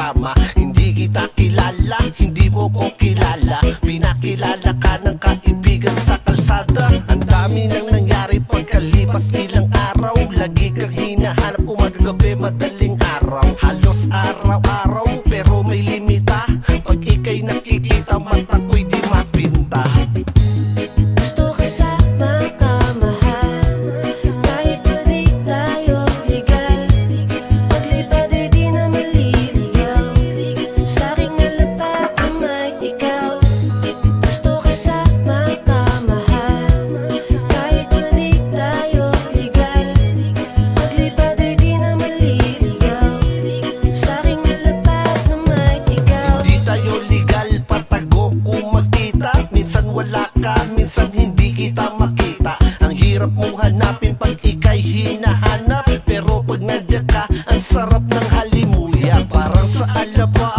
kasama. Hindi kita kilala, hindi mo ko kilala. Pinakilala ka ng kaibigan sa kalsada. Ang dami nang nangyari pagkalipas ilang araw. Lagi kang hinahanap umaga gabi madaling araw. Halos araw-araw pero may limita. Pag ika'y nakikita mata ko'y di mapinta. Gusto kasama ka, mahal. Kahit pa di tayo legal. Paglipad ay di na maliligaw. Sa'king nalapag may ikaw. Gusto kasama ka, mahal. Kahit pa di tayo legal. Paglipad ay di na maliligaw. Sa'king nalapag na may ikaw. Di tayo legal, patago kung magkita. Minsan wala ka, minsan hindi kita makita. Ang hirap mong hanapin pag ika'y hinahanap. Pero pag nandiyan ka, ang sarap ng halimuyak. Parang sa alaba